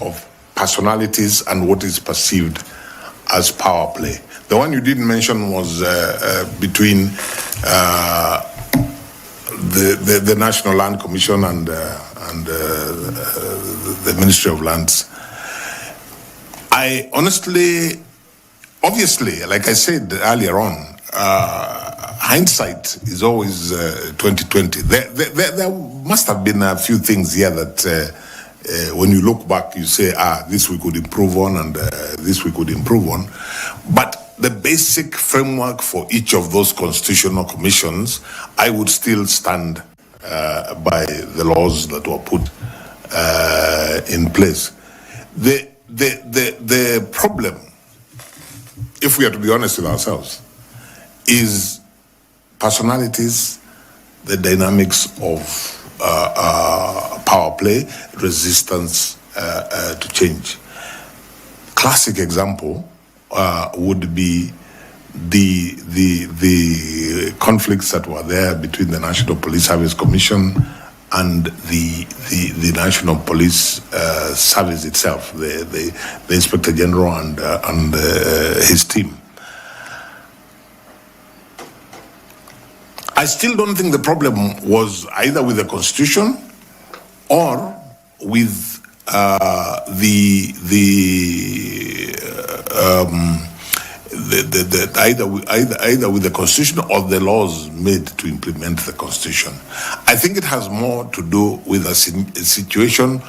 of personalities and what is perceived as power play. The one you didn't mention was between the National Land Commission and the Ministry of Lands. I honestly, obviously, like I said earlier on, hindsight is always 2020. There must have been a few things here that when you look back, you say, this we could improve on and this we could improve on. But the basic framework for each of those constitutional commissions, I would still stand by the laws that were put in place. The problem, if we are to be honest with ourselves, is personalities, the dynamics of power play, resistance to change. Classic example would be the conflicts that were there between the National Police Service Commission and the National Police Service itself, the Inspector General and his team. I still don't think the problem was either with the Constitution or with either with the Constitution or the laws made to implement the Constitution. I think it has more to do with a situation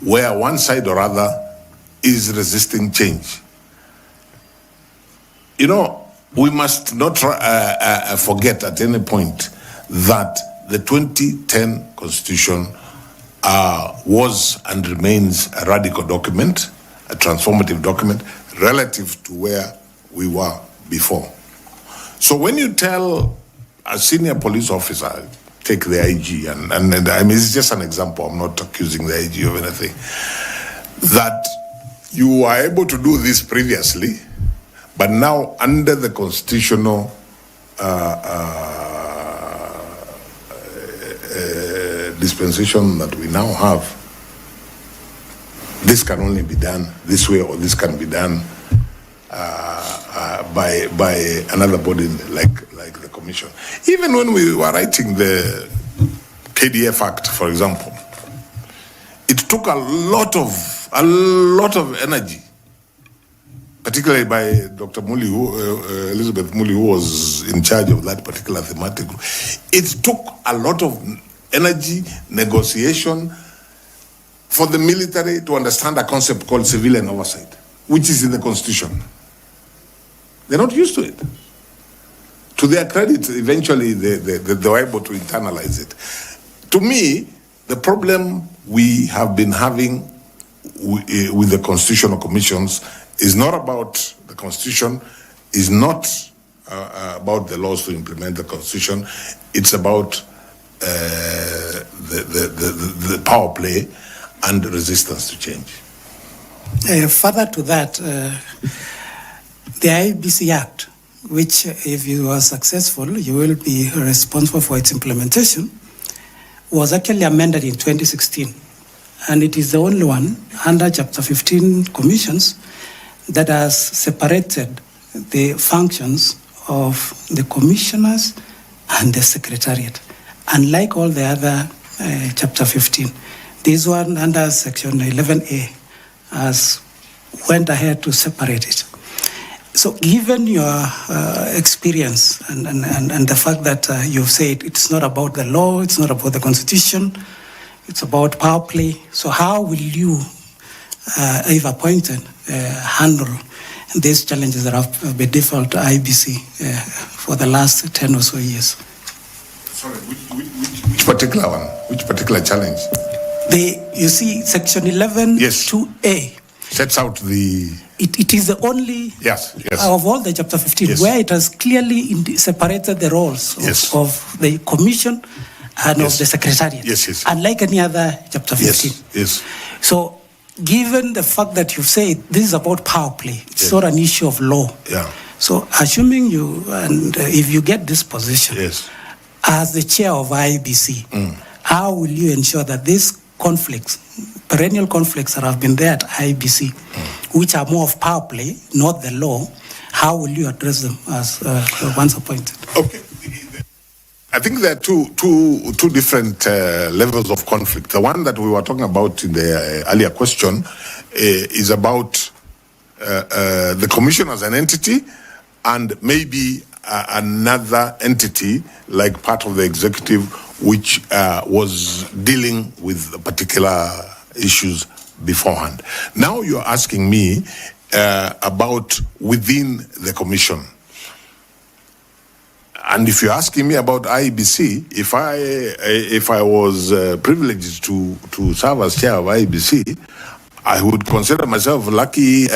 where one side or other is resisting change. You know, we must not forget at any point that the 2010 Constitution was and remains a radical document, a transformative document relative to where we were before. So when you tell a senior police officer, take the IG, and I mean, it's just an example, I'm not accusing the IG of anything, that you were able to do this previously, but now under the constitutional dispensation that we now have, this can only be done this way, or this can be done by another body like the commission. Even when we were writing the KDF Act, for example, it took a lot of energy, particularly by Dr. Muli, Elizabeth Muli, who was in charge of that particular thematic group. It took a lot of energy, negotiation, for the military to understand a concept called civilian oversight, which is in the Constitution. They're not used to it. To their credit, eventually they were able to internalize it. To me, the problem we have been having with the constitutional commissions is not about the Constitution, is not about the laws to implement the Constitution. It's about the power play and resistance to change. Further to that, the Iebc Act, which if you are successful, you will be responsible for its implementation, was actually amended in 2016. And it is the only one under Chapter 15 commissions that has separated the functions of the commissioners and the secretariat. Unlike all the other Chapter 15, this one under Section 11A has went ahead to separate it. So given your experience and the fact that you've said it's not about the law, it's not about the Constitution, it's about power play, so how will you, if appointed, handle these challenges that have been default to IBC for the last 10 or so years? Sorry, which particular one? Which particular challenge? You see, Section 11, yes. 2A. Sets out the... It is the only of all the Chapter 15 where it has clearly separated the roles of the Commission and of the Secretariat. Unlike any other Chapter 15. So, given the fact that you say this is about power play, it's not an issue of law. So, assuming you, and if you get this position as the chair of IBC, how will you ensure that this conflicts, perennial conflicts that have been there at IEBC, which are more of power play, not the law, how will you address them as once appointed? Okay. I think there are two different levels of conflict. The one that we were talking about in the earlier question is about the commission as an entity and maybe another entity like part of the executive which was dealing with particular issues beforehand. Now you're asking me about within the commission. And if you're asking me about IEBC, if I was privileged to serve as chair of IEBC, I would consider myself lucky,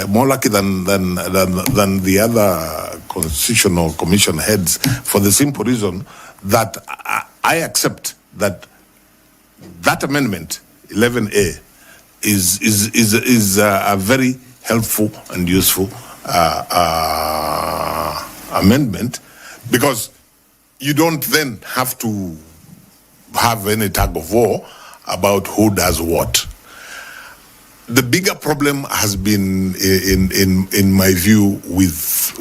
more lucky than the other constitutional commission heads, for the simple reason that I accept that amendment 11A is a very helpful and useful amendment, because you don't then have to have any tug of war about who does what. The bigger problem has been, in my view, with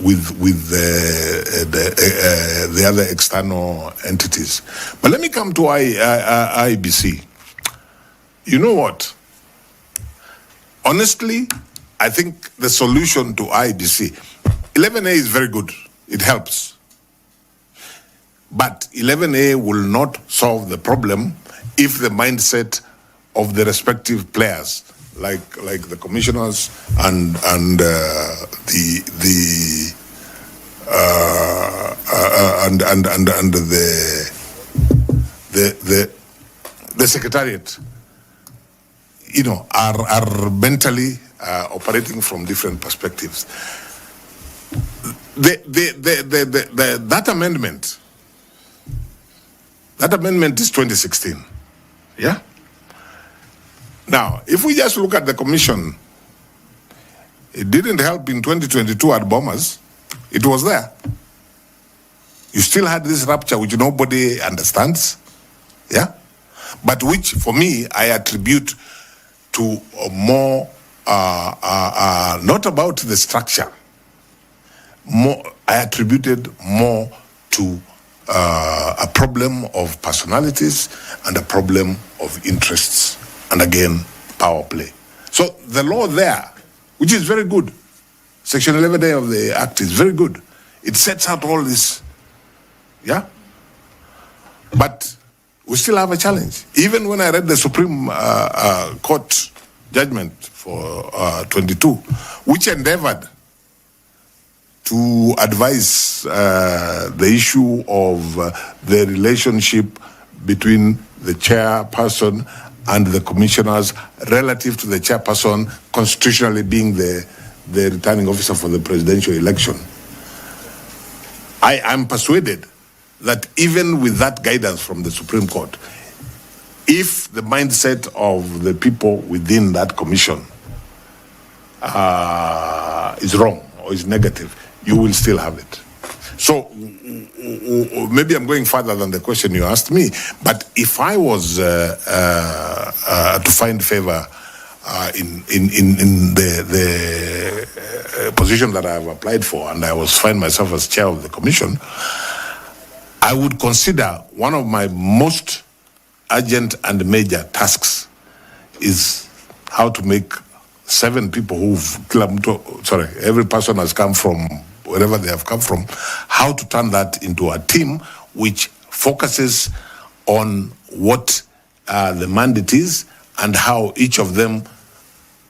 the other external entities. But let me come to IEBC. You know what? Honestly, I think the solution to IEBC, 11A is very good. It helps. But 11A will not solve the problem if the mindset of the respective players, like the commissioners and the secretariat, you know, are mentally operating from different perspectives. That amendment is 2016. Yeah. Now, if we just look at the commission, it didn't help in 2022 at Bombers. It was there. You still had this rupture which nobody understands. Yeah. But which, for me, I attribute to more, not about the structure. I attributed more to a problem of personalities and a problem of interests, and again, power play. So the law there, which is very good, Section 11A of the Act is very good. It sets out all this, yeah? But we still have a challenge. Even when I read the Supreme Court judgment for 22, which endeavored to advise the issue of the relationship between the chairperson and the commissioners relative to the chairperson constitutionally being the returning officer for the presidential election. I am persuaded that even with that guidance from the Supreme Court, if the mindset of the people within that commission is wrong or is negative, you will still have it. So maybe I'm going further than the question you asked me, but if I was to find favor in the position that I have applied for, and I was find myself as chair of the commission, I would consider one of my most urgent and major tasks is how to make 7 people every person has come from wherever they have come from, how to turn that into a team which focuses on what the mandate is and how each of them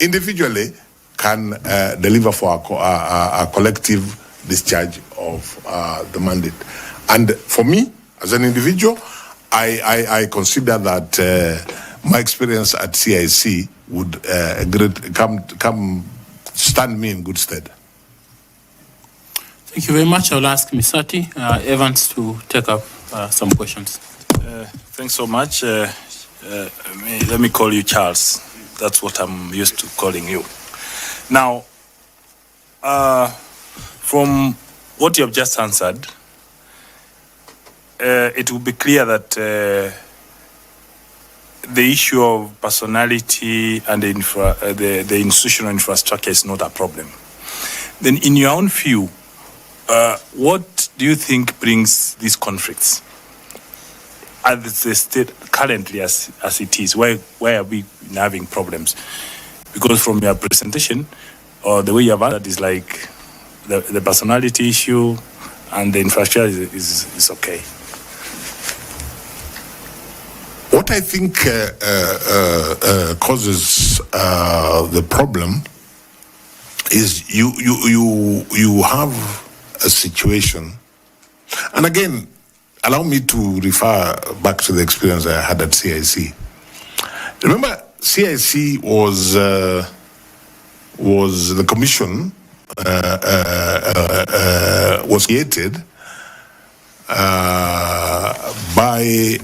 individually can deliver for a collective discharge of the mandate. And for me, as an individual, I consider that my experience at CIC would come stand me in good stead. Thank you very much. I'll ask Misati Evans to take up some questions. Thanks so much. Let me call you Charles. That's what I'm used to calling you. Now, from what you have just answered, it will be clear that the issue of personality and the institutional infrastructure is not a problem. Then in your own view, what do you think brings these conflicts at the state currently as it is? Why are we having problems? Because from your presentation or the way you have answered is like the personality issue and the infrastructure is okay. What I think causes the problem is you have a situation, and again, allow me to refer back to the experience I had at CIC. Remember, CIC was the commission was created by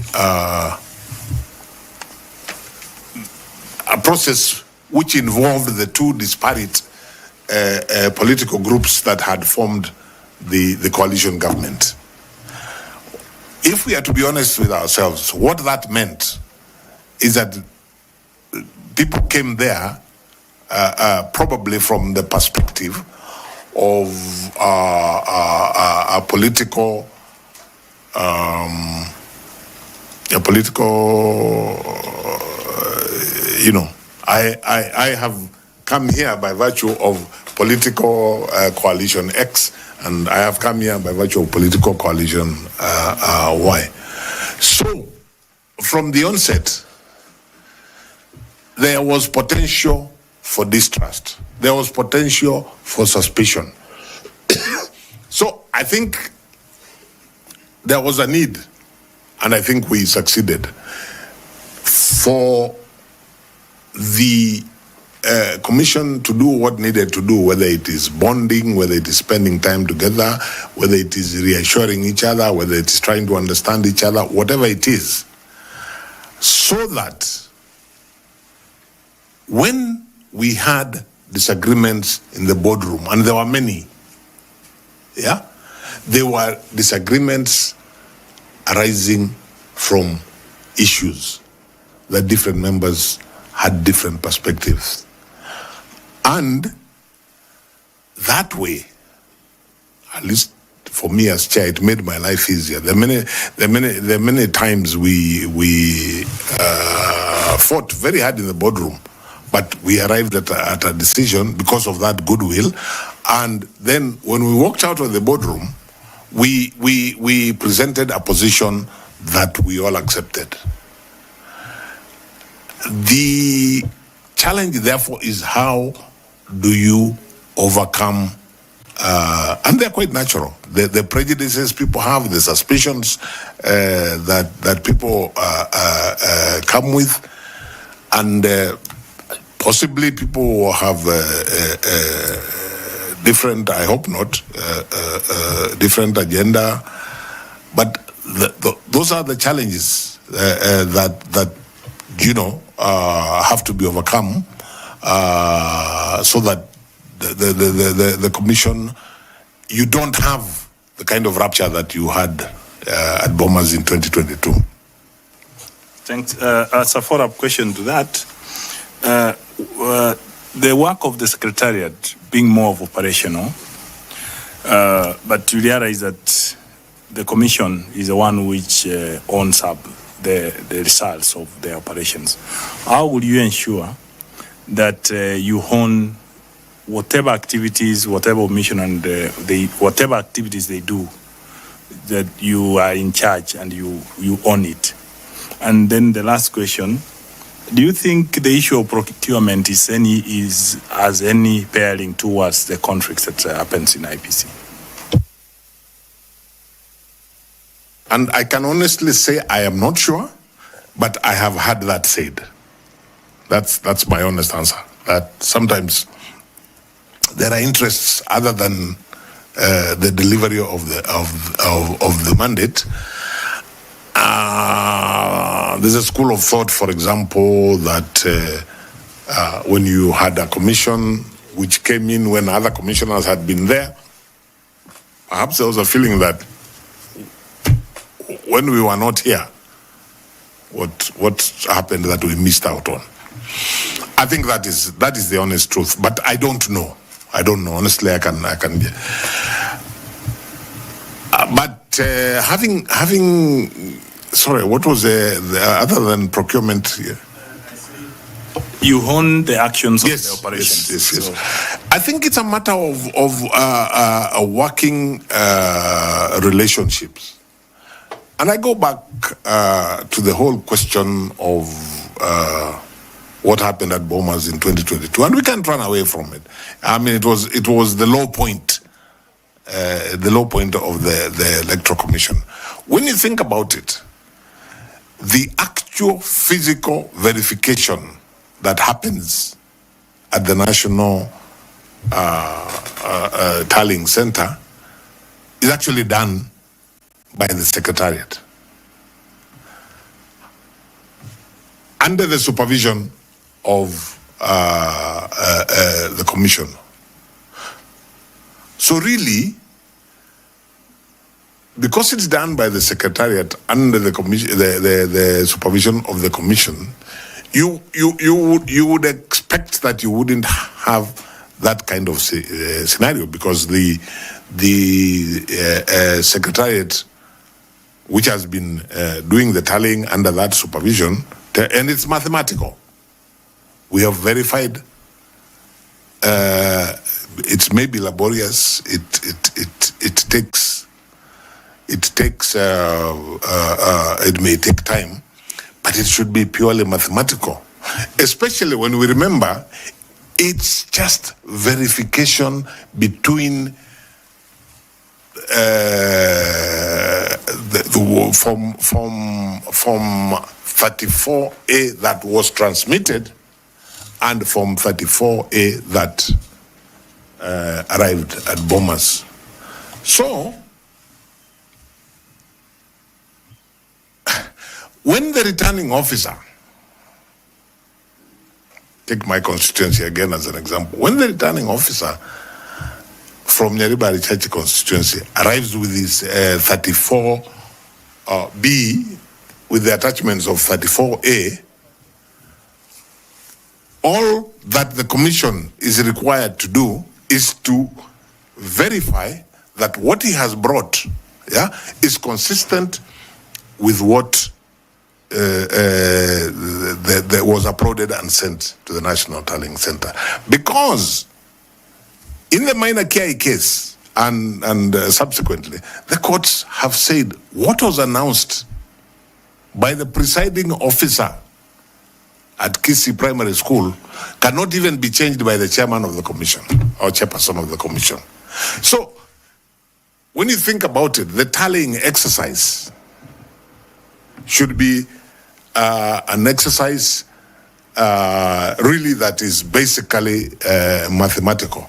a process which involved the two disparate political groups that had formed the coalition government. If we are to be honest with ourselves, what that meant is that people came there probably from the perspective of a political I have come here by virtue of political coalition X, and I have come here by virtue of political coalition Y. So, from the onset, there was potential for distrust. There was potential for suspicion. So, I think there was a need, and I think we succeeded, for the commission to do what needed to do, whether it is bonding, whether it is spending time together, whether it is reassuring each other, whether it is trying to understand each other, whatever it is, so that when we had disagreements in the boardroom, and there were many, there were disagreements arising from issues that different members had different perspectives. And that way, at least for me as chair, it made my life easier. There are many times we fought very hard in the boardroom, but we arrived at a decision because of that goodwill. And then when we walked out of the boardroom, we presented a position that we all accepted. The challenge, therefore, is how do you overcome, and they're quite natural, the prejudices people have, the suspicions that people come with, and possibly people have different, I hope not, different agenda, but those are the challenges that have to be overcome so that the commission, you don't have the kind of rupture that you had at Bomas in 2022. Thanks. As a follow-up question to that, the work of the Secretariat being more of operational, but you realize that the Commission is the one which owns up the results of the operations. How will you ensure that you own whatever activities, whatever mission, and whatever activities they do, that you are in charge and you own it? And then the last question, do you think the issue of procurement has any bearing towards the conflicts that happens in IPC? And I can honestly say I am not sure, but I have had that said. That's my honest answer. That sometimes there are interests other than the delivery of the mandate. There's a school of thought, for example, that when you had a commission which came in when other commissioners had been there, perhaps there was a feeling that when we were not here, what happened that we missed out on. I think that is the honest truth. But I don't know. Honestly, I can. But having. Sorry, what was the other than procurement here? You own the actions of Yes, the operations. yes. So, I think it's a matter of working relationships. And I go back to the whole question of what happened at Bomas in 2022, and we can't run away from it. I mean, it was the low point of the Electoral Commission. When you think about it, the actual physical verification that happens at the National Tallying Center is actually done by the Secretariat under the supervision of the Commission. So really, because it's done by the Secretariat under the supervision of the Commission, you would expect that you wouldn't have that kind of scenario, because the Secretariat, which has been doing the tallying under that supervision, and it's mathematical. We have verified. It may be laborious. It may take time, but it should be purely mathematical. Especially when we remember, it's just verification between from 34A that was transmitted and from 34A that arrived at Bomas. So, when the returning officer, take my constituency again as an example, when the returning officer from Nyaribari Church constituency arrives with his 34B with the attachments of 34A, all that the Commission is required to do is to verify that what he has brought, is consistent with what that was uploaded and sent to the National Tallying Center. Because in the minor KI case and subsequently, the courts have said what was announced by the presiding officer at Kisi Primary School cannot even be changed by the chairman of the commission or chairperson of the commission. So, when you think about it, the tallying exercise should be an exercise really that is basically mathematical.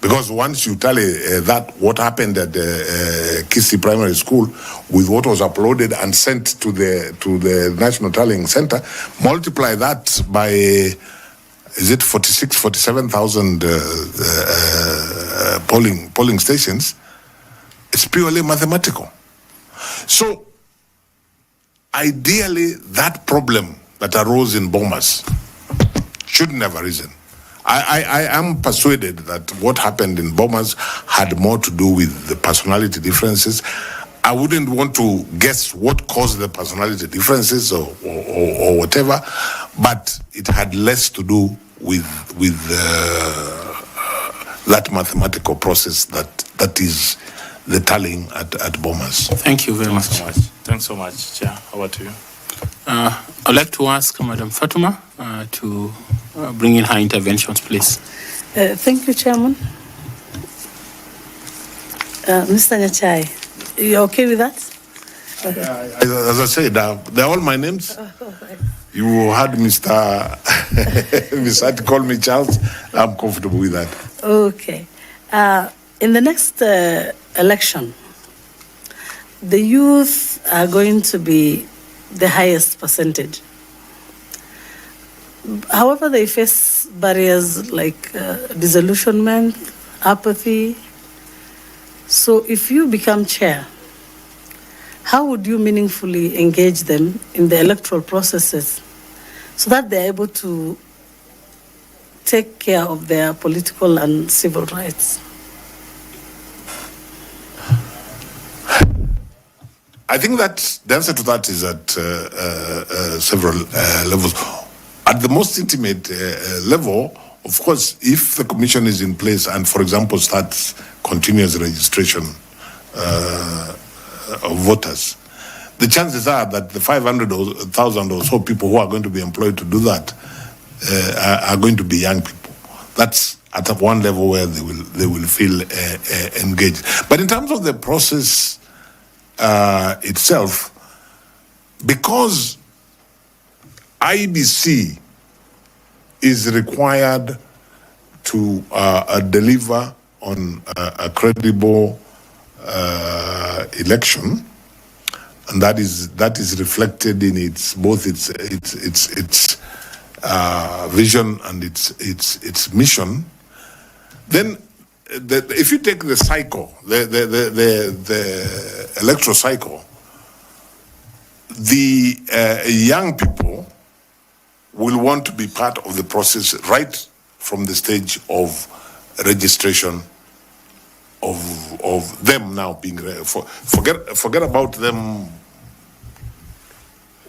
Because once you tally that what happened at Kisi Primary School with what was uploaded and sent to the National Tallying Center, multiply that by, is it 47,000 polling stations, it's purely mathematical. So, ideally, that problem that arose in Bomas shouldn't have arisen. I am persuaded that what happened in Bomas had more to do with the personality differences. I wouldn't want to guess what caused the personality differences or whatever, but it had less to do with that mathematical process that is the tallying at Bomas. Thank you very much. Thanks so much, Chair. How about you? I'd like to ask Madam Fatuma to bring in her interventions, please. Thank you, Chairman. Mr. Nyachai, you okay with that? As I said, they're all my names. You had Mr. Misati call me Charles. I'm comfortable with that. Okay. In the next election, the youth are going to be the highest percentage. However, they face barriers like disillusionment, apathy. So if you become chair, how would you meaningfully engage them in the electoral processes so that they're able to take care of their political and civil rights? I think that the answer to that is at several levels. At the most intimate level, of course, if the commission is in place and, for example, starts continuous registration of voters, the chances are that the 500,000 or so people who are going to be employed to do that are going to be young people. That's at one level where they will feel engaged. But in terms of the process itself, because Iebc is required to deliver on a credible election, and that is reflected in its vision and its mission. Then, if you take the cycle, the electoral cycle, the young people will want to be part of the process right from the stage of registration of them now being forget about them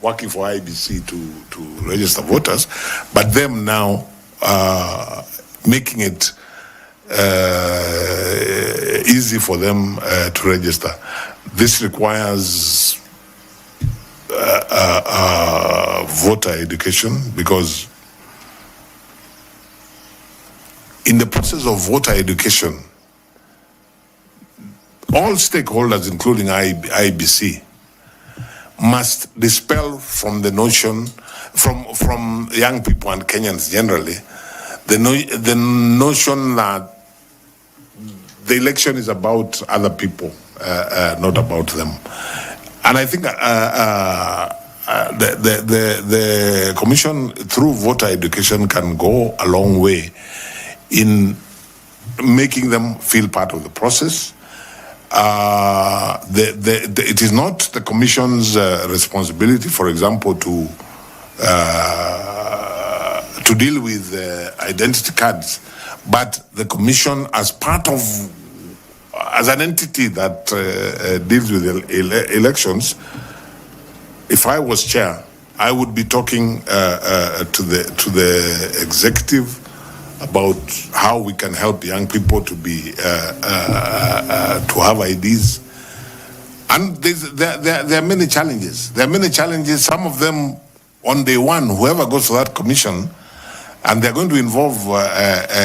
working for Iebc to register voters, but them now making it easy for them to register. This requires voter education, because in the process of voter education, all stakeholders, including Iebc, must dispel from the notion, from young people and Kenyans generally, the notion that the election is about other people, not about them. And I think the commission, through voter education, can go a long way in making them feel part of the process. It is not the commission's responsibility, for example, to deal with identity cards, but the commission, as an entity that deals with elections, if I was chair, I would be talking to the executive about how we can help young people to be to have IDs. And there are many challenges. Some of them on day one, whoever goes to that commission, and they're going to involve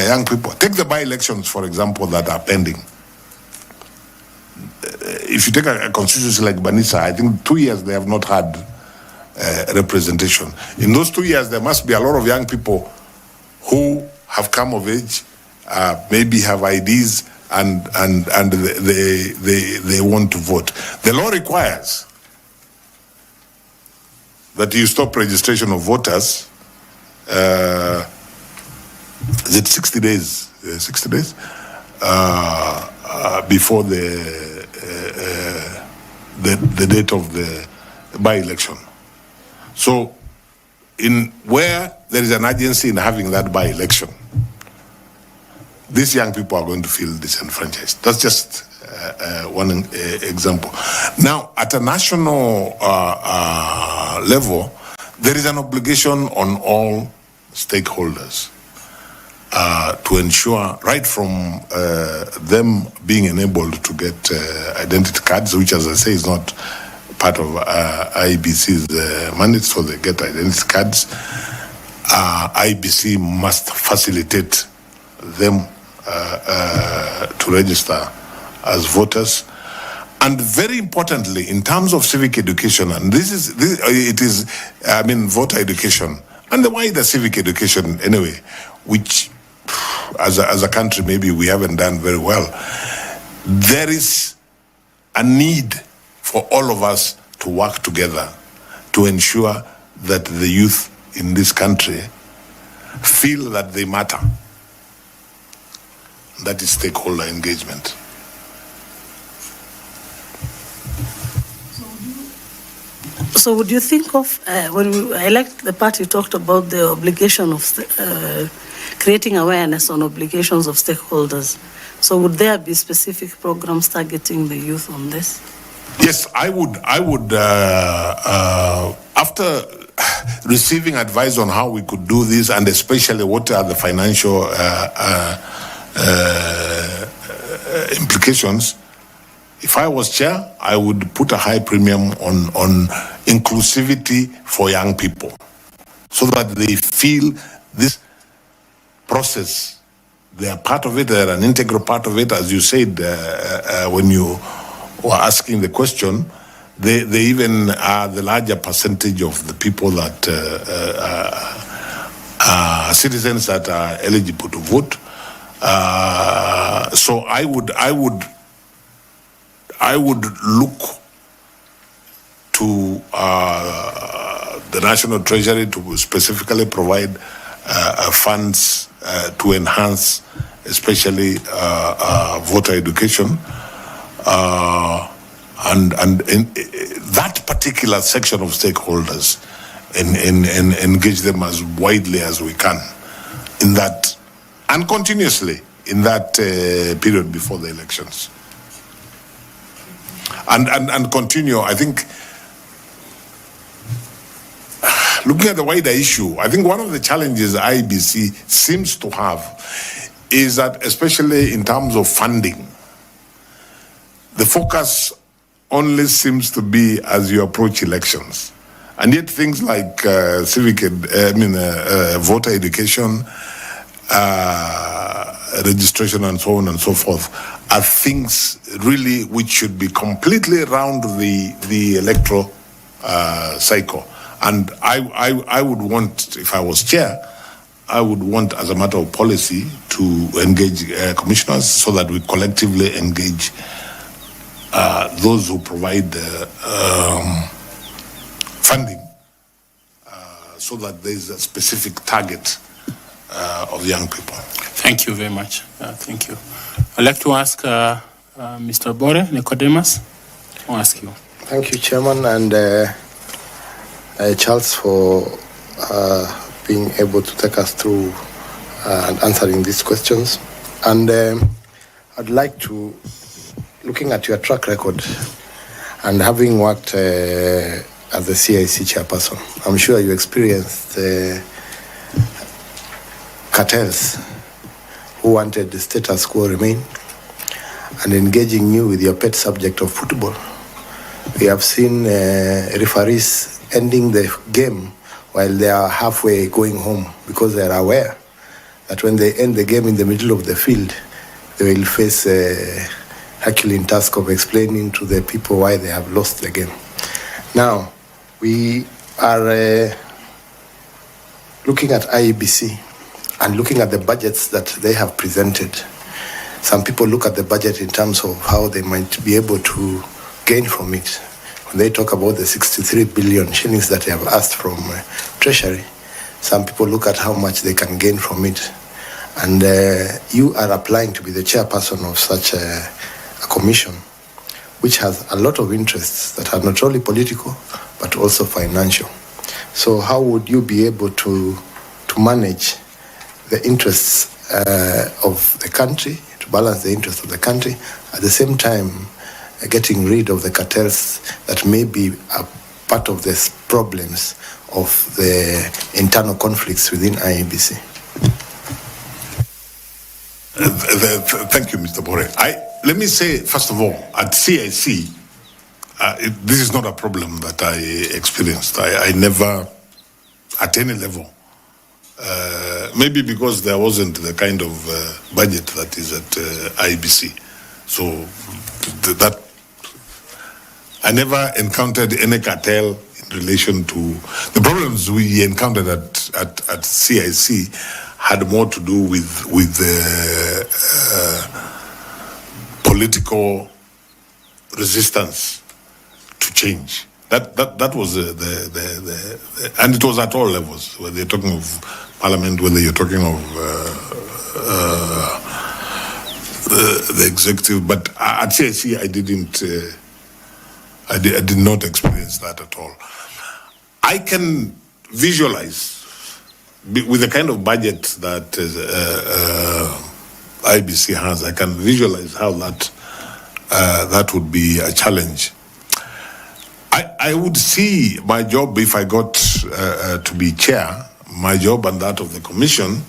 young people. Take the by-elections, for example, that are pending. If you take a constituency like Banisa, I think 2 years they have not had representation. In those 2 years, there must be a lot of young people who have come of age, maybe have IDs, and they want to vote. The law requires that you stop registration of voters. Is it 60 days? 60 days before the date of the by-election. So, in where there is an urgency in having that by-election, these young people are going to feel disenfranchised. That's just one example. Now, at a national level, there is an obligation on all stakeholders to ensure, right from them being enabled to get identity cards, which, as I say, is not part of Iebc's mandate, so they get identity cards. Iebc must facilitate them to register as voters. And very importantly, in terms of civic education, and voter education, and the wider civic education anyway, which as a country maybe we haven't done very well, there is a need for all of us to work together to ensure that the youth in this country feel that they matter. That is stakeholder engagement. So would So would you think of, when I like the part you talked about the obligation of creating awareness on obligations of stakeholders. So would there be specific programs targeting the youth on this? Yes, I would, after receiving advice on how we could do this, and especially what are the financial implications, if I was chair, I would put a high premium on inclusivity for young people, so that they feel this process, they are part of it, they are an integral part of it. As you said when you were asking the question, they even are the larger percentage of the people that are citizens that are eligible to vote. So I would look to the National Treasury to specifically provide funds to enhance, especially voter education, and in that particular section of stakeholders, and engage them as widely as we can in that, and continuously in that period before the elections. And continue, I think, looking at the wider issue, I think one of the challenges IEBC seems to have is that, especially in terms of funding, the focus only seems to be as you approach elections. And yet things like voter education, registration and so on and so forth are things really which should be completely around the electoral cycle. And I would want, if I was chair, I would want as a matter of policy to engage commissioners so that we collectively engage those who provide funding so that there is a specific target of young people. Thank you very much. Thank you. I'd like to ask Mr. Bore Nicodemus. I'll ask you. Thank you, Chairman, and Charles, for being able to take us through and answering these questions. And I'd like to, looking at your track record and having worked as a CIC chairperson, I'm sure you experienced cartels who wanted the status quo remain, and engaging you with your pet subject of football. We have seen referees ending the game while they are halfway going home because they are aware that when they end the game in the middle of the field, they will face a Herculean task of explaining to the people why they have lost the game. Now, we are looking at IEBC and looking at the budgets that they have presented. Some people look at the budget in terms of how they might be able to gain from it. When they talk about the 63 billion shillings that they have asked from Treasury, some people look at how much they can gain from it. And you are applying to be the chairperson of such a commission, which has a lot of interests that are not only political, but also financial. So how would you be able to manage the interests of the country, to balance the interests of the country, at the same time getting rid of the cartels that may be a part of the problems of the internal conflicts within IEBC? Thank you, Mr. Bore. Let me say, first of all, at CIC, this is not a problem that I experienced. I never, at any level, maybe because there wasn't the kind of budget that is at IEBC. So that I never encountered any cartel in relation to the problems we encountered at CIC had more to do with political resistance to change. That was and it was at all levels, whether you're talking of parliament, whether you're talking of the executive. But at CIC, I did not experience that at all. I can visualize with the kind of budget that IEBC has. I can visualize how that would be a challenge. I would see my job, if I got to be chair, my job and that of the commission,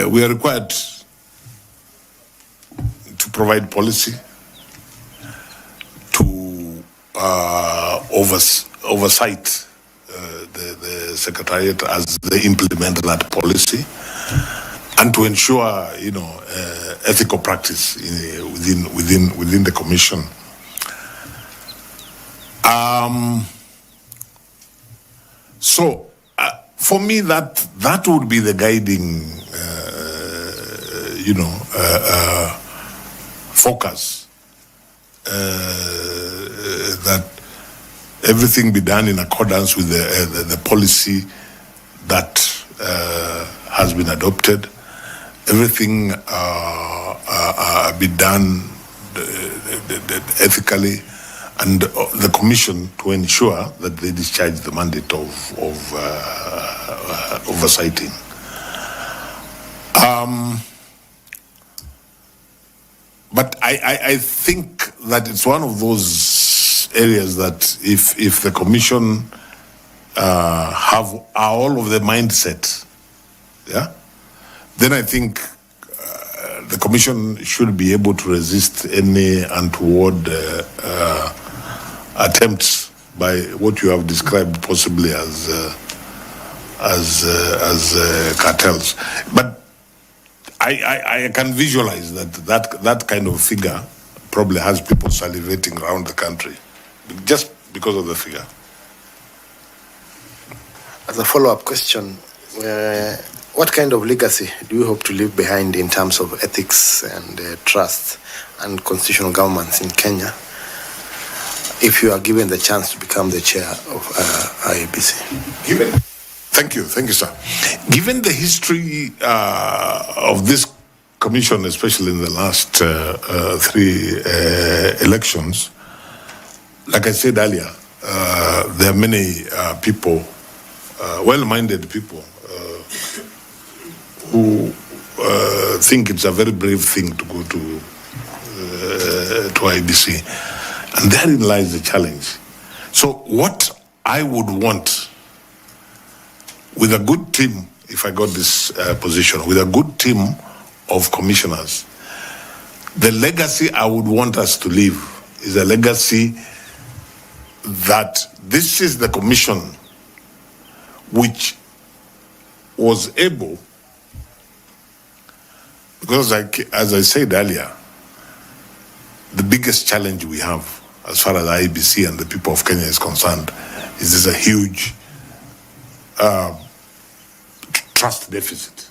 we are required to provide policy, to oversight the secretariat as they implement that policy, and to ensure, ethical practice within the commission. So for me, that would be the guiding, focus. That everything be done in accordance with the policy that has been adopted. Everything be done ethically, and the commission to ensure that they discharge the mandate of oversighting. But I think that it's one of those areas that if the commission have all of the mindset, then I think the commission should be able to resist any untoward attempts by what you have described possibly as cartels. But I can visualize that kind of figure probably has people salivating around the country just because of the figure. As a follow-up question, what kind of legacy do you hope to leave behind in terms of ethics and trust and constitutional governance in Kenya if you are given the chance to become the chair of IEBC? Thank you, sir. Given the history of this commission, especially in the last 3 elections, like I said earlier, there are many people, well-minded people, who think it's a very brave thing to go to IEBC, and therein lies the challenge. So what I would want with a good team, if I got this position, with a good team of commissioners, the legacy I would want us to leave is a legacy that this is the commission which was able, because as I said earlier, the biggest challenge we have as far as IEBC and the people of Kenya is concerned is there's a huge trust deficit.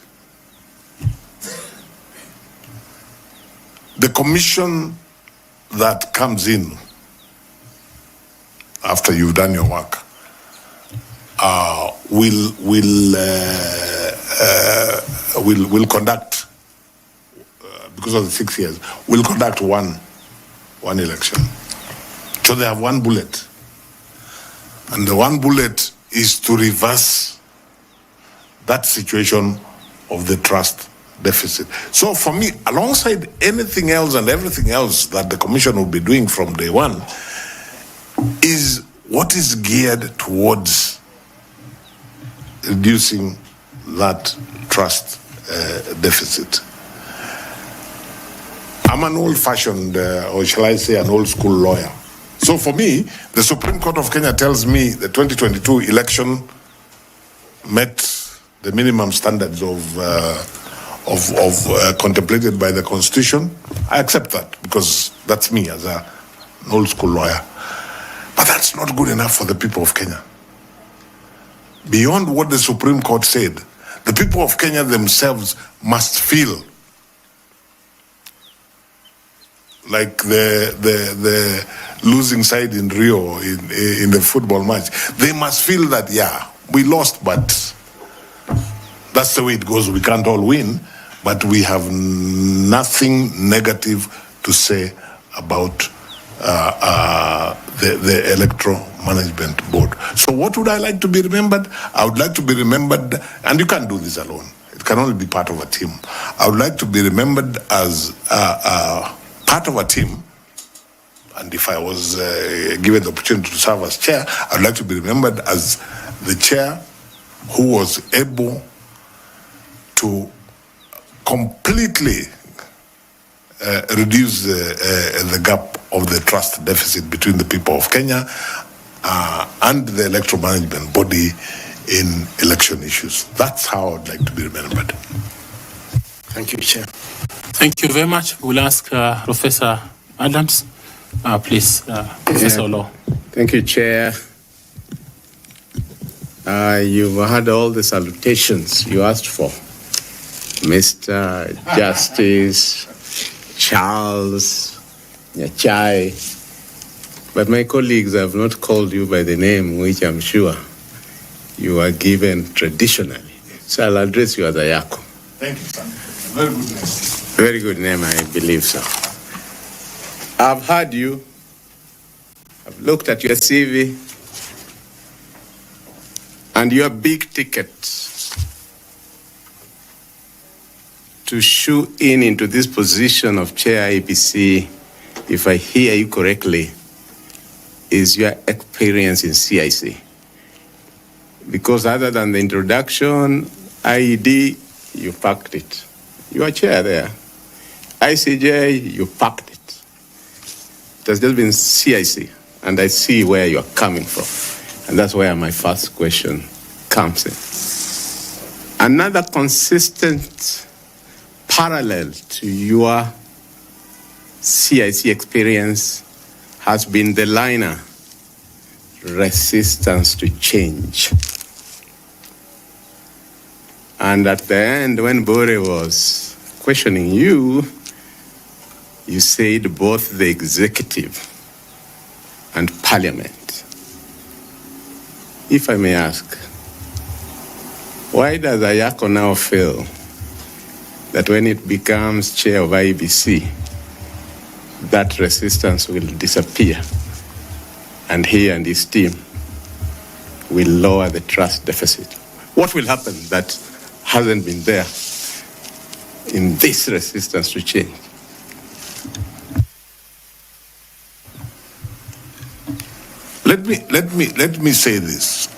The commission that comes in after you've done your work will conduct, because of the 6 years, will conduct one election. So they have one bullet, and the one bullet is to reverse that situation of the trust deficit. So for me, alongside anything else and everything else that the commission will be doing from day one, is what is geared towards reducing that trust deficit. I'm an old-fashioned, or shall I say an old-school lawyer. So for me, the Supreme Court of Kenya tells me the 2022 election met the minimum standards of contemplated by the Constitution. I accept that because that's me as an old-school lawyer. But that's not good enough for the people of Kenya. Beyond what the Supreme Court said, the people of Kenya themselves must feel like the losing side in Rio in the football match. They must feel that, yeah, we lost, but that's the way it goes. We can't all win, but we have nothing negative to say about the Electoral Management Board. So what would I like to be remembered? I would like to be remembered, and you can't do this alone. It can only be part of a team. I would like to be remembered as part of a team. And if I was given the opportunity to serve as chair, I would like to be remembered as the chair who was able to completely reduce the gap of the trust deficit between the people of Kenya and the electoral management body in election issues. That's how I would like to be remembered. Thank you, Chair. Thank you very much. We'll ask Professor Adams. Please, Professor Law. Thank you, Chair. You've had all the salutations you asked for. Mr. Justice, Charles, Nyachai. But my colleagues have not called you by the name which I'm sure you are given traditionally. So I'll address you as Ayako. Thank you, sir. Very good name. Very good name, I believe so. I've heard you. I've looked at your CV and your big ticket to shoe in into this position of Chair Iebc, if I hear you correctly, is your experience in CIC. Because other than the introduction, IED, you packed it. You are chair there. ICJ, you packed it. It has just been CIC, and I see where you are coming from. And that's where my first question comes in. Another consistent parallel to your CIC experience has been the liner, resistance to change. And at the end, when Bore was questioning you, you said both the executive and parliament. If I may ask, why does Ayako now feel that when it becomes chair of IEBC, that resistance will disappear and he and his team will lower the trust deficit? What will happen that hasn't been there in this resistance to change? Let me say this.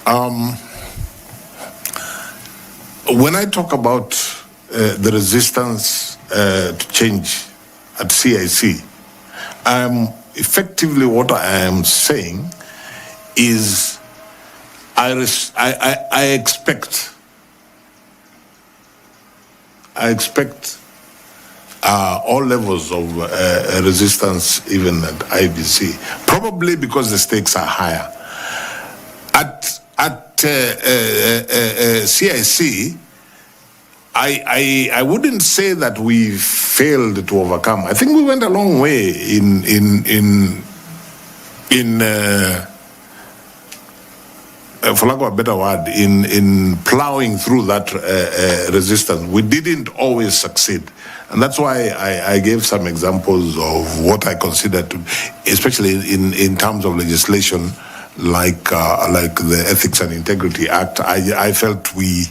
When I talk about the resistance to change at CIC, effectively what I am saying is I expect all levels of resistance even at IBC, probably because the stakes are higher. At CIC, I wouldn't say that we failed to overcome. I think we went a long way in for lack of a better word, in plowing through that resistance. We didn't always succeed. And that's why I gave some examples of what I consider to, especially in terms of legislation, like the Ethics and Integrity Act. I felt we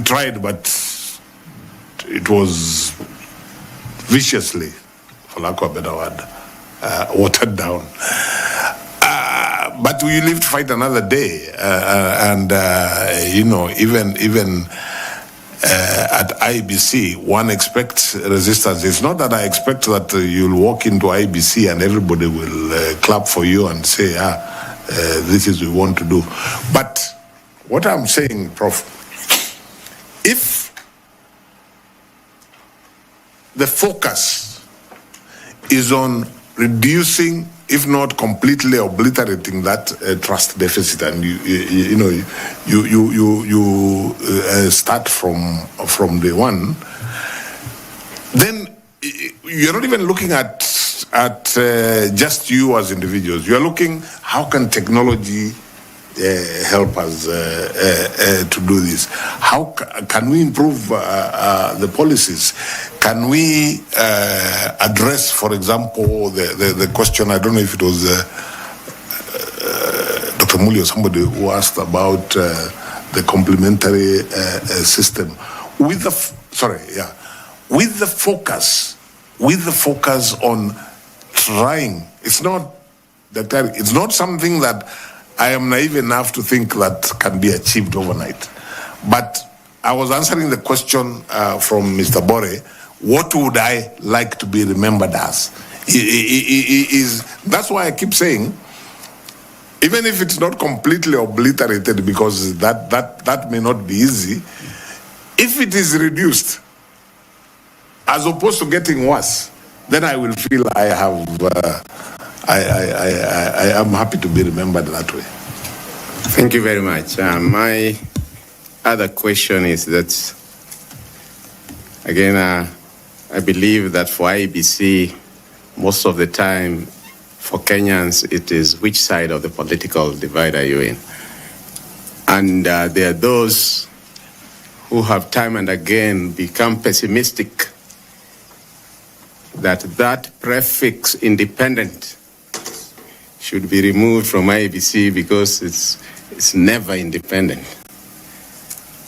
tried, but it was viciously, for lack of a better word, watered down. But we live to fight another day, and you know, even at IBC, one expects resistance. It's not that I expect that you'll walk into IBC and everybody will clap for you and say, this is what we want to do. But what I'm saying, Prof, if the focus is on reducing, if not completely obliterating that trust deficit, and you start from the one, then you're not even looking at just you as individuals. You're looking, how can technology help us to do this. How can we improve the policies? Can we address, for example, the question, I don't know if it was Dr. Muli or somebody who asked about the complementary system with the focus on trying. It's not something that I am naive enough to think that can be achieved overnight. But I was answering the question from Mr. Bore, what would I like to be remembered as? That's why I keep saying, even if it's not completely obliterated, because that may not be easy, if it is reduced, as opposed to getting worse, then I will feel I have, I am happy to be remembered that way. Thank you very much. My other question is that, again, I believe that for IEBC, most of the time, for Kenyans, it is which side of the political divide are you in? And there are those who have time and again become pessimistic that prefix independent should be removed from IEBC because it's never independent.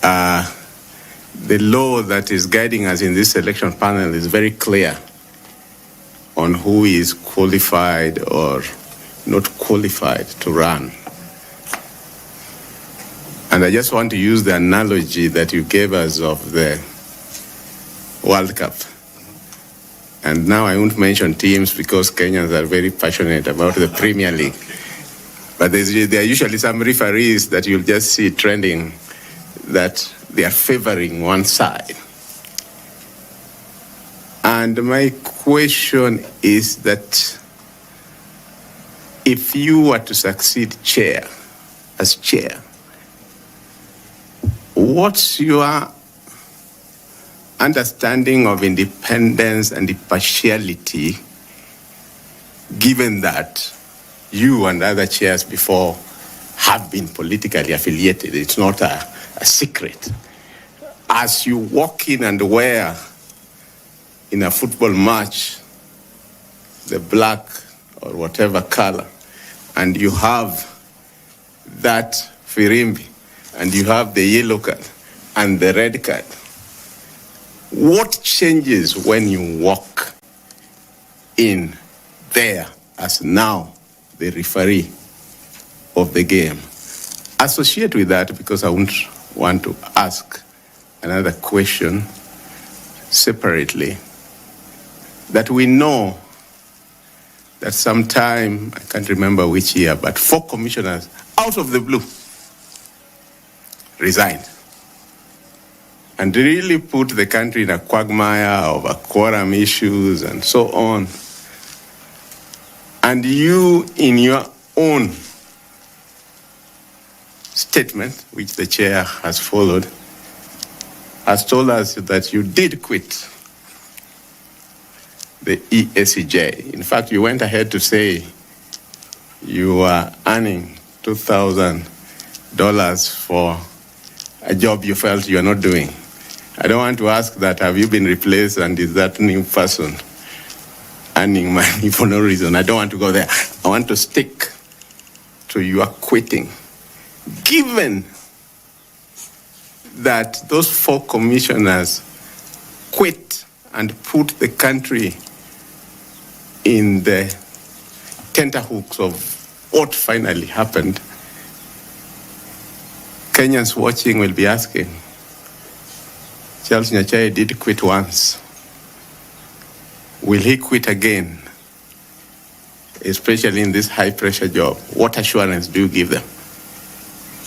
The law that is guiding us in this selection panel is very clear on who is qualified or not qualified to run. And I just want to use the analogy that you gave us of the World Cup. And now I won't mention teams because Kenyans are very passionate about the Premier League. But there are usually some referees that you'll just see trending that they are favoring one side. And my question is that if you were to succeed as chair, what's your understanding of independence and impartiality, given that you and other chairs before have been politically affiliated? It's not a secret. As you walk in and wear in a football match the black or whatever color, and you have that firimbi, and you have the yellow card and the red card, what changes when you walk in there as now the referee of the game? Associate with that, because I wouldn't want to ask another question separately, that we know that sometime, I can't remember which year, but 4 commissioners out of the blue resigned and really put the country in a quagmire over quorum issues and so on. And you, in your own statement, which the chair has followed, has told us that you did quit the ESCJ. In fact, you went ahead to say you were earning $2,000 for a job you felt you are not doing. I don't want to ask that, have you been replaced and is that new person earning money for no reason? I don't want to go there. I want to stick to your quitting. Given that those 4 commissioners quit and put the country in the tenterhooks of what finally happened, Kenyans watching will be asking, Charles Nyachai did quit once. Will he quit again? Especially in this high-pressure job. What assurance do you give them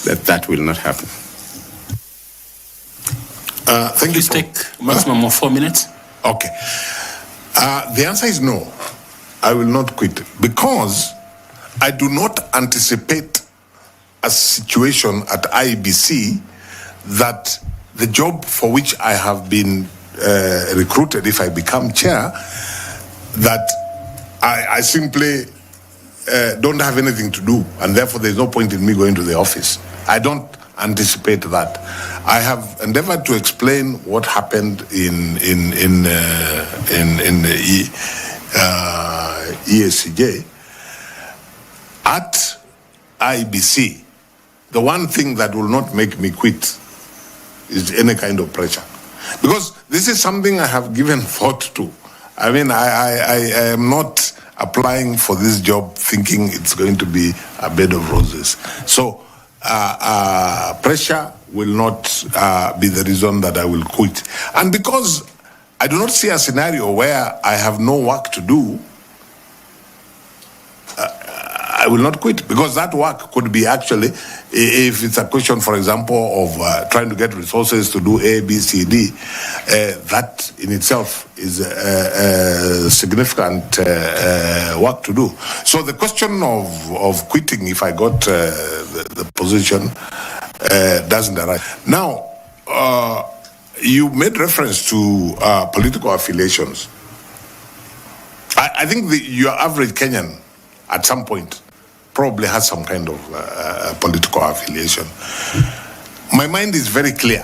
that that will not happen? Thank you. Please take maximum of 4 minutes. Okay. The answer is no. I will not quit because I do not anticipate a situation at IEBC that the job for which I have been recruited, if I become chair, that I simply don't have anything to do, and therefore there's no point in me going to the office. I don't anticipate that. I have endeavored to explain what happened in the ESCJ. At IBC, the one thing that will not make me quit is any kind of pressure, because this is something I have given thought to. I mean, I am not applying for this job thinking it's going to be a bed of roses. So pressure will not be the reason that I will quit. And because I do not see a scenario where I have no work to do, I will not quit, because that work could be actually, if it's a question, for example, of trying to get resources to do A, B, C, D, that in itself is significant work to do. So the question of quitting, if I got the position, doesn't arise. Now, you made reference to political affiliations. I think your average Kenyan, at some point, probably has some kind of political affiliation. My mind is very clear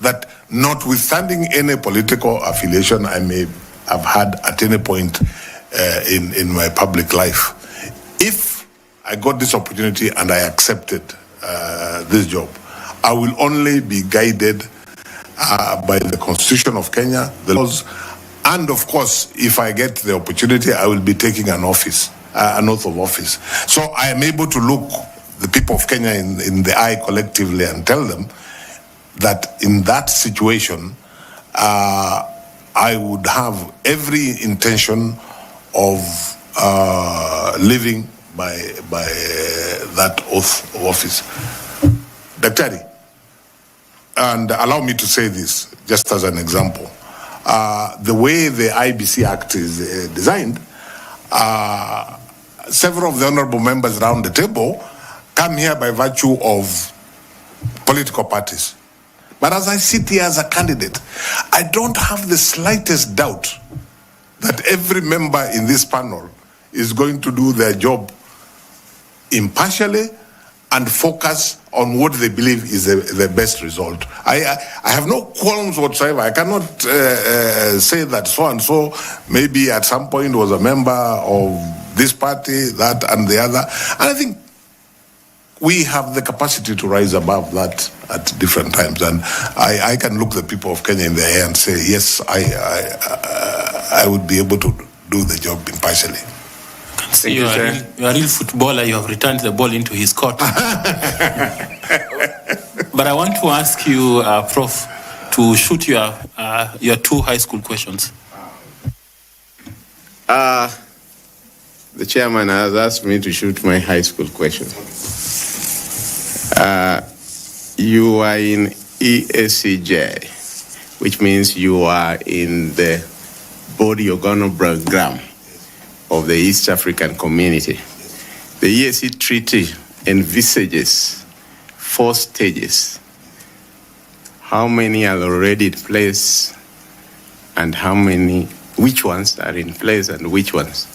that notwithstanding any political affiliation I may have had at any point in my public life, if I got this opportunity and I accepted this job, I will only be guided by the Constitution of Kenya, the laws, and of course, if I get the opportunity, I will be taking an office. An oath of office. So I am able to look the people of Kenya in the eye collectively and tell them that in that situation, I would have every intention of living by that oath of office. Daktari, and allow me to say this just as an example. The way the IBC Act is designed, several of the honorable members around the table come here by virtue of political parties. But as I sit here as a candidate, I don't have the slightest doubt that every member in this panel is going to do their job impartially and focus on what they believe is the best result. I have no qualms whatsoever. I cannot say that so-and-so maybe at some point was a member of this party, that and the other. And I think we have the capacity to rise above that at different times. And I can look the people of Kenya in the eye and say, yes, I would be able to do the job impartially. You are a real footballer. You have returned the ball into his court. But I want to ask you, Prof, to shoot your two high school questions. The chairman has asked me to shoot my high school question. You are in ESCJ, which means you are in the body organogram of the East African community. The ESC Treaty envisages 4 stages. How many are already in place, and which ones are in place and which ones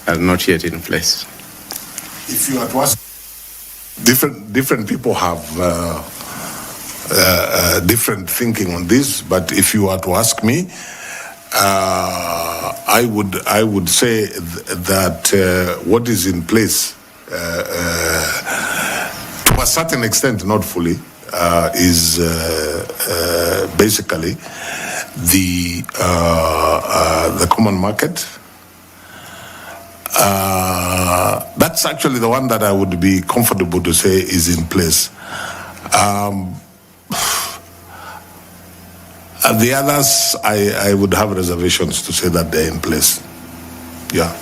are not yet in place? If you are to ask, different people have different thinking on this, but if you are to ask me, I would say that what is in place, to a certain extent, not fully, is basically the common market. That's actually the one that I would be comfortable to say is in place. The others, I would have reservations to say that they're in place. Yeah.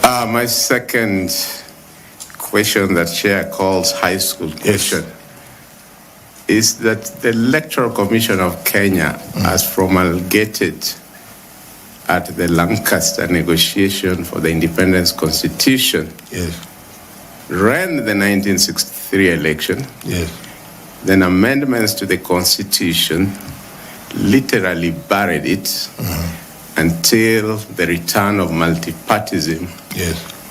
My second question that Chair calls high school question is that the Electoral Commission of Kenya has promulgated at the Lancaster negotiation for the Independence Constitution, ran the 1963 election, then amendments to the Constitution literally buried it until the return of multipartism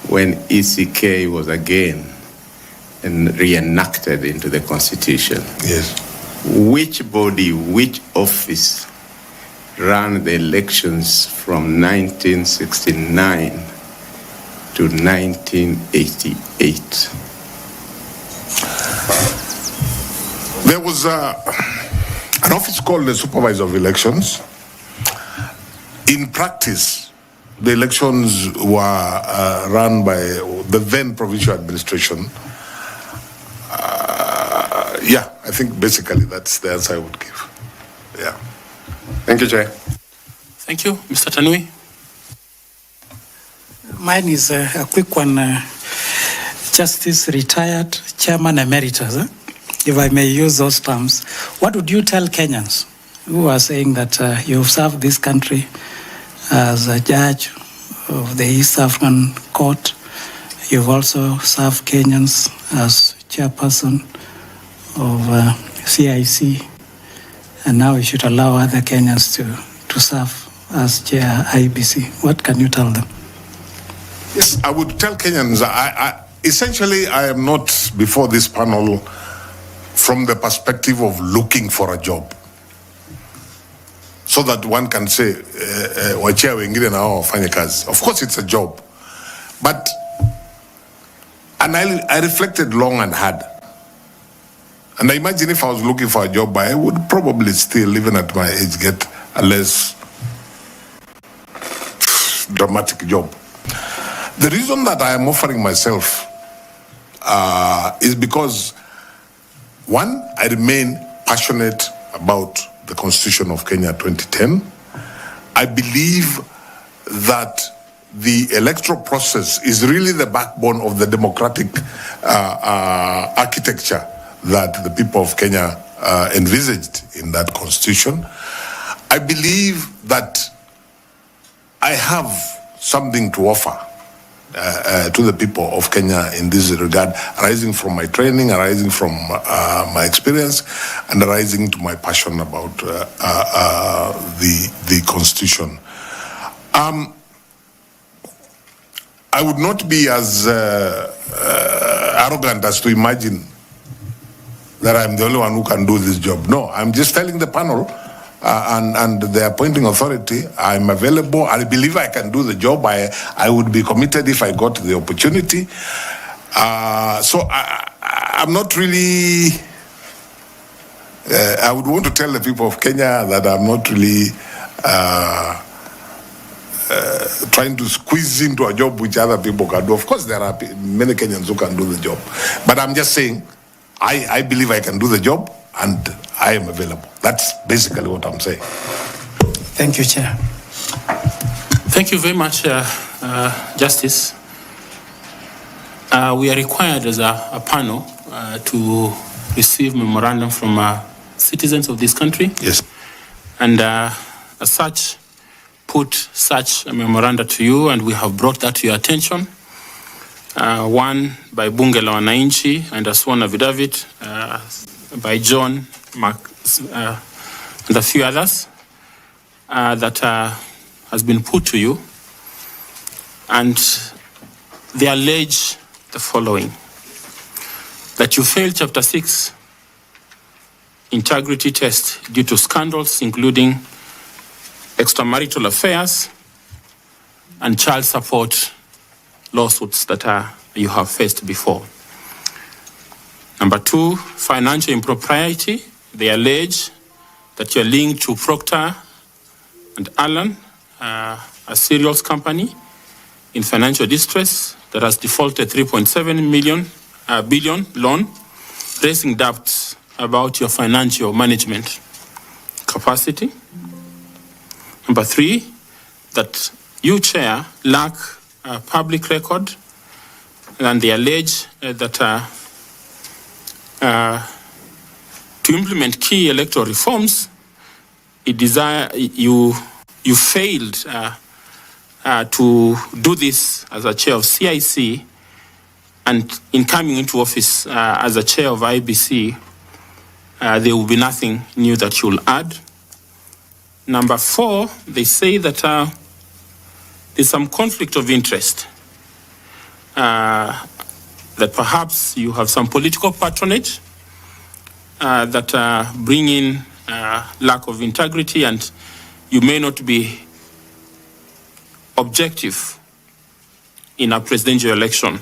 when ECK was again reenacted into the Constitution. Yes. Which body, which office ran the elections from 1969 to 1988? There was an office called the Supervisor of Elections. In practice, the elections were run by the then provincial administration. Yeah, I think basically that's the answer I would give. Yeah. Thank you, Chair. Thank you. Mr. Tanui? Mine is a quick one. Justice retired Chairman Emeritus, if I may use those terms. What would you tell Kenyans who are saying that you've served this country as a judge of the East African Court? You've also served Kenyans as chairperson of CIC, and now you should allow other Kenyans to serve as chair IEBC. What can you tell them? Yes, I would tell Kenyans, essentially I am not before this panel from the perspective of looking for a job, so that one can say, wachia wengine na hao wafanye kazi. Of course it's a job, but, and I reflected long and hard. And I imagine if I was looking for a job, I would probably still, even at my age, get a less dramatic job. The reason that I am offering myself is because, one, I remain passionate about the Constitution of Kenya 2010. I believe that the electoral process is really the backbone of the democratic architecture that the people of Kenya envisaged in that Constitution. I believe that I have something to offer to the people of Kenya in this regard, arising from my training, arising from my experience, and arising to my passion about the Constitution. I would not be as arrogant as to imagine that I'm the only one who can do this job. No, I'm just telling the panel and the appointing authority, I'm available. I believe I can do the job. I would be committed if I got the opportunity. So I'm not really, I would want to tell the people of Kenya that I'm not really trying to squeeze into a job which other people can do. Of course, there are many Kenyans who can do the job. But I'm just saying, I believe I can do the job and I am available. That's basically what I'm saying. Thank you, Chair. Thank you very much, Justice. We are required as a panel to receive memorandum from citizens of this country. Yes. And as such, put such a memoranda to you, and we have brought that to your attention. One by Bunge la Wananchi and a sworn affidavit by John Mark, and a few others that has been put to you. And they allege the following: that you failed Chapter 6 integrity test due to scandals including extramarital affairs and child support lawsuits that you have faced before. Number 2, financial impropriety. They allege that you're linked to Procter and Allen, a cereals company in financial distress that has defaulted 3.7 billion loan, raising doubts about your financial management capacity. Number 3, that you, Chair, lack a public record, and they allege that to implement key electoral reforms, you failed to do this as a chair of CIC, and in coming into office as a chair of IEBC, there will be nothing new that you'll add. Number 4, they say that there's some conflict of interest that perhaps you have some political patronage that bring in lack of integrity, and you may not be objective in a presidential election.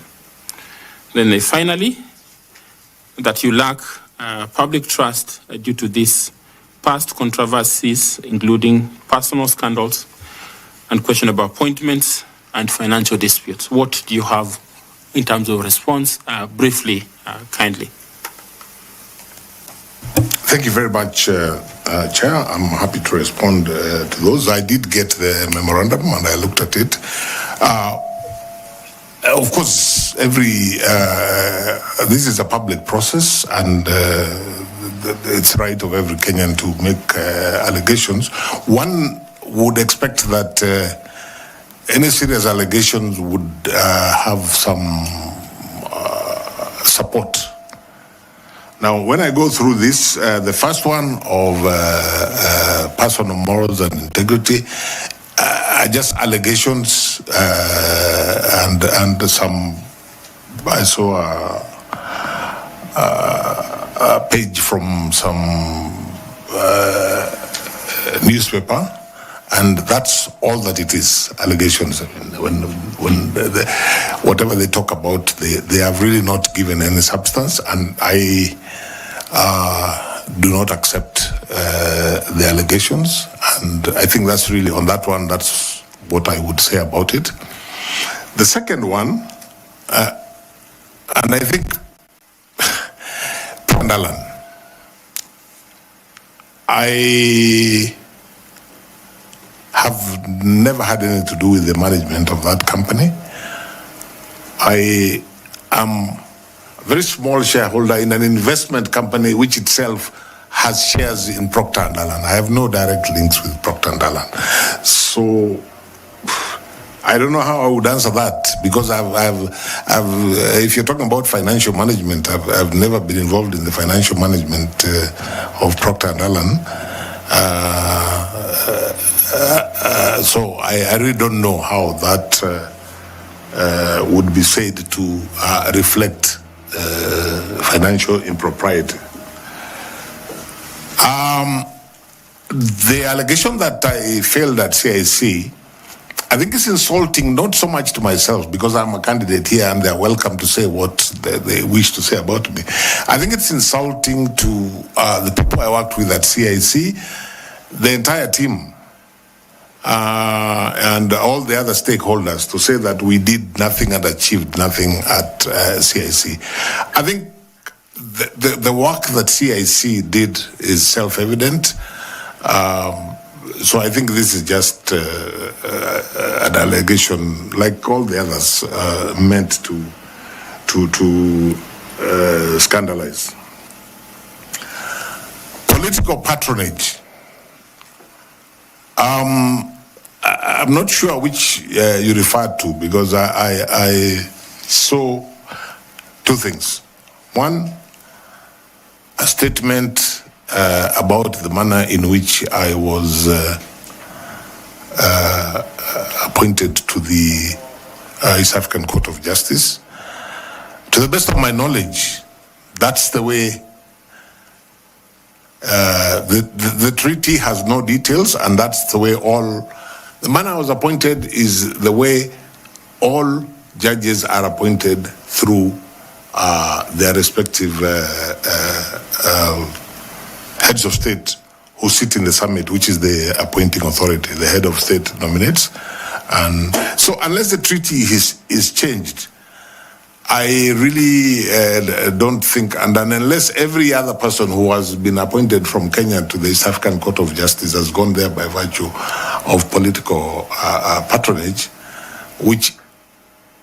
Then finally, that you lack public trust due to these past controversies, including personal scandals and questionable appointments and financial disputes. What do you have in terms of response? Briefly, kindly. Thank you very much, Chair. I'm happy to respond to those. I did get the memorandum and I looked at it. Of course, this is a public process, and it's right of every Kenyan to make allegations. One would expect that any serious allegations would have some support. Now, when I go through this, the first one of personal morals and integrity are just allegations and some. I saw a page from some newspaper, and that's all that it is, allegations. When whatever they talk about, they have really not given any substance, and I do not accept the allegations, and I think that's really, on that one, that's what I would say about it. The second one, and I think Pandalan, I have never had anything to do with the management of that company. I am a very small shareholder in an investment company which itself has shares in Procter & Allen. I have no direct links with Procter & Allen. So I don't know how I would answer that, because if you're talking about financial management, I've never been involved in the financial management of Procter & Allen. So I really don't know how that would be said to reflect financial impropriety. The allegation that I failed at CIC, I think it's insulting, not so much to myself, because I'm a candidate here and they're welcome to say what they wish to say about me. I think it's insulting to the people I worked with at CIC, the entire team, and all the other stakeholders, to say that we did nothing and achieved nothing at CIC. I think the work that CIC did is self-evident. So I think this is just an allegation, like all the others, meant to scandalize. Political patronage. I'm not sure which you referred to, because I saw two things. One, a statement about the manner in which I was appointed to the East African Court of Justice. To the best of my knowledge, that's the way. The treaty has no details, and that's the way the manner I was appointed is the way all judges are appointed through their respective heads of state who sit in the summit, which is the appointing authority. The head of state nominates. And so unless the treaty is changed, I really don't think, and unless every other person who has been appointed from Kenya to the East African Court of Justice has gone there by virtue of political patronage, which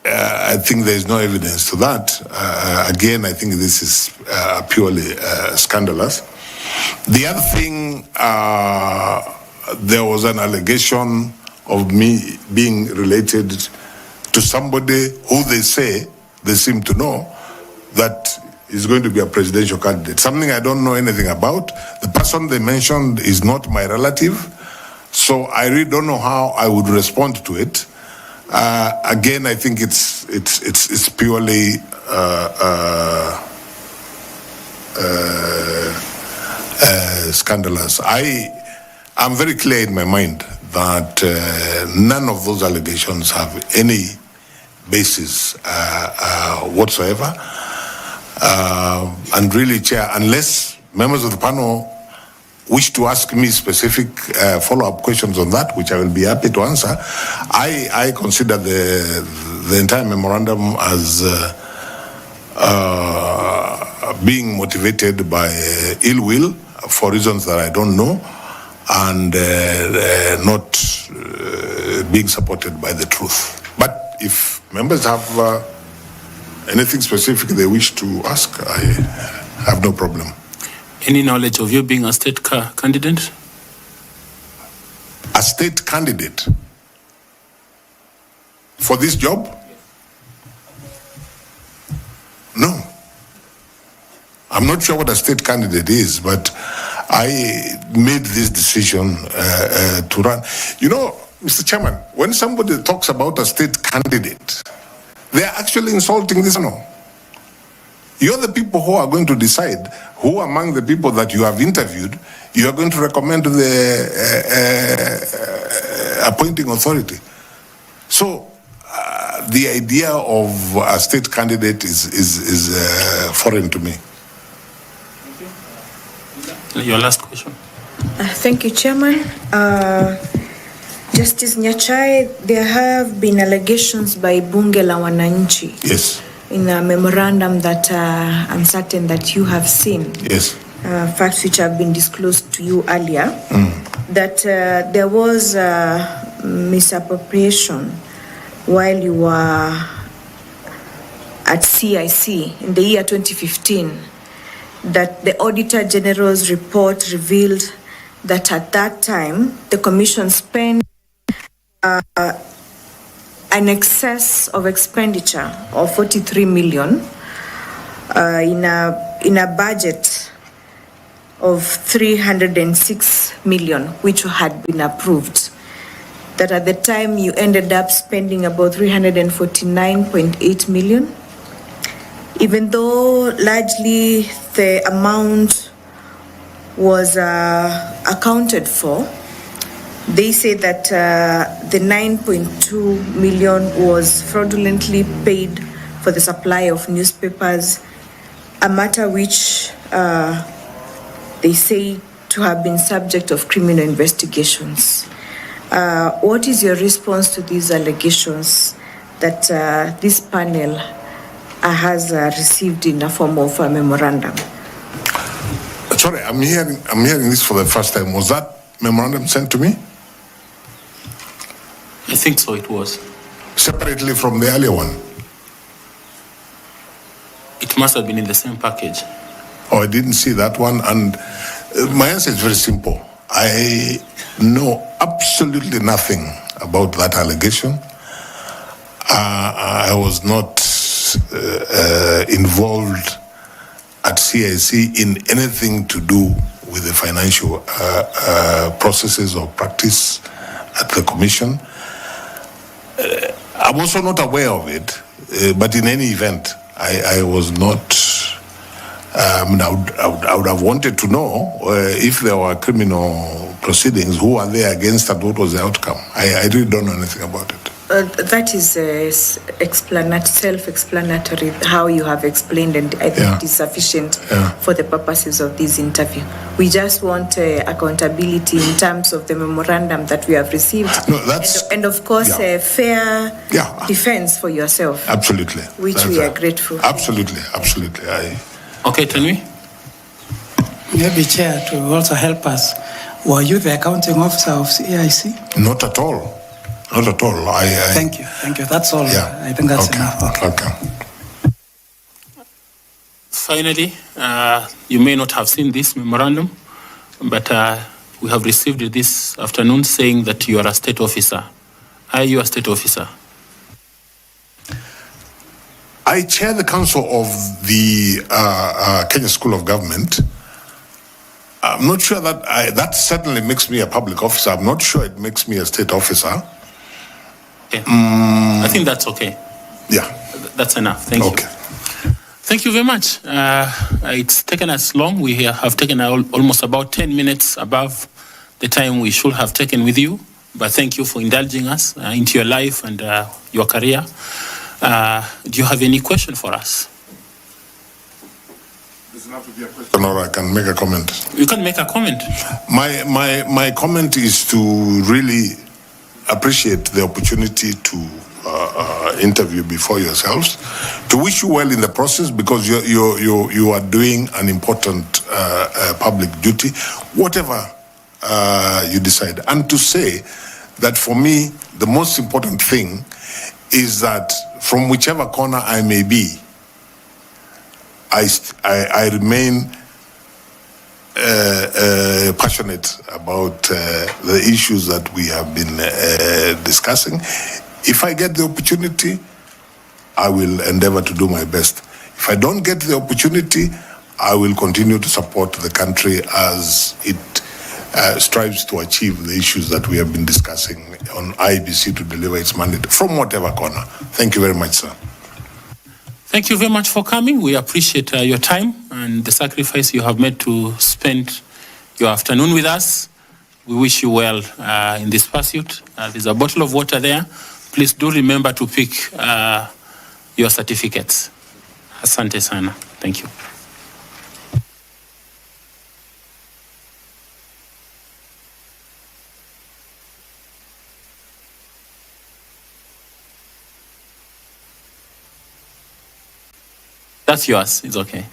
I think there is no evidence to that. Again, I think this is purely scandalous. The other thing, there was an allegation of me being related to somebody who they seem to know that is going to be a presidential candidate. Something I don't know anything about. The person they mentioned is not my relative, so I really don't know how I would respond to it. Again, I think it's purely scandalous. I'm very clear in my mind that none of those allegations have any basis whatsoever. And really, Chair, unless members of the panel wish to ask me specific follow-up questions on that, which I will be happy to answer, I consider the entire memorandum as being motivated by ill will for reasons that I don't know, and not being supported by the truth. But if members have anything specific they wish to ask, I have no problem. Any knowledge of you being a state candidate? A state candidate for this job? No. I'm not sure what a state candidate is, but I made this decision to run. You know, Mr. Chairman, when somebody talks about a state candidate, they are actually insulting this. No. You're the people who are going to decide who among the people that you have interviewed you are going to recommend to the appointing authority. So the idea of a state candidate is foreign to me. Your last question. Thank you, Chairman. Justice Nyachai, there have been allegations by Bunge la Wananchi. Yes. In a memorandum that I'm certain that you have seen. Yes. Facts which have been disclosed to you earlier, that there was misappropriation while you were at CIC in the year 2015, that the Auditor General's report revealed that at that time, the Commission spent an excess of expenditure of 43 million in a budget of 306 million, which had been approved. That at the time you ended up spending about 349.8 million. Even though largely the amount was accounted for, they say that the 9.2 million was fraudulently paid for the supply of newspapers, a matter which they say to have been subject of criminal investigations. What is your response to these allegations that this panel has received in the form of a memorandum? Sorry, I'm hearing this for the first time. Was that memorandum sent to me? I think so, it was. Separately from the earlier one? It must have been in the same package. Oh, I didn't see that one. And my answer is very simple. I know absolutely nothing about that allegation. I was not involved at CIC in anything to do with the financial processes or practice at the Commission. I'm also not aware of it, but in any event, I was not. I would have wanted to know if there were criminal proceedings, who are they against and what was the outcome. I really don't know anything about it. That is self-explanatory, how you have explained, and I think it is sufficient for the purposes of this interview. We just want accountability in terms of the memorandum that we have received, and of course a fair defense for yourself. Absolutely. Which we are grateful for. Absolutely. Okay, Tanwi? Maybe, Chair, to also help us, were you the accounting officer of CIC? Not at all. Not at all. Thank you. That's all. Yeah. I think that's enough. Okay. Finally, you may not have seen this memorandum, but we have received it this afternoon saying that you are a state officer. Are you a state officer? I chair the council of the Kenya School of Government. I'm not sure that that certainly makes me a public officer. I'm not sure it makes me a state officer. Okay. I think that's okay. Yeah. That's enough. Thank you. Okay. Thank you very much. It's taken us long. We have taken almost about 10 minutes above the time we should have taken with you. But thank you for indulging us into your life and your career. Do you have any question for us? Doesn't have to be a question, or I can make a comment. You can make a comment. My comment is to really appreciate the opportunity to interview before yourselves, to wish you well in the process, because you are doing an important public duty, whatever you decide. And to say that for me, the most important thing is that from whichever corner I may be, I remain passionate about the issues that we have been discussing. If I get the opportunity, I will endeavor to do my best. If I don't get the opportunity, I will continue to support the country as it strives to achieve the issues that we have been discussing on IEBC to deliver its mandate from whatever corner. Thank you very much, sir. Thank you very much for coming. We appreciate your time and the sacrifice you have made to spend your afternoon with us. We wish you well in this pursuit. There's a bottle of water there. Please do remember to pick your certificates. Asante sana. Thank you. That's yours. It's okay.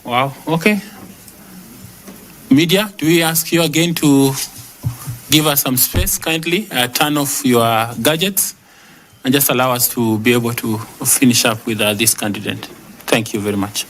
Wow. Okay. Media, do we ask you again to give us some space, kindly? Turn off your gadgets and just allow us to be able to finish up with this candidate. Thank you very much.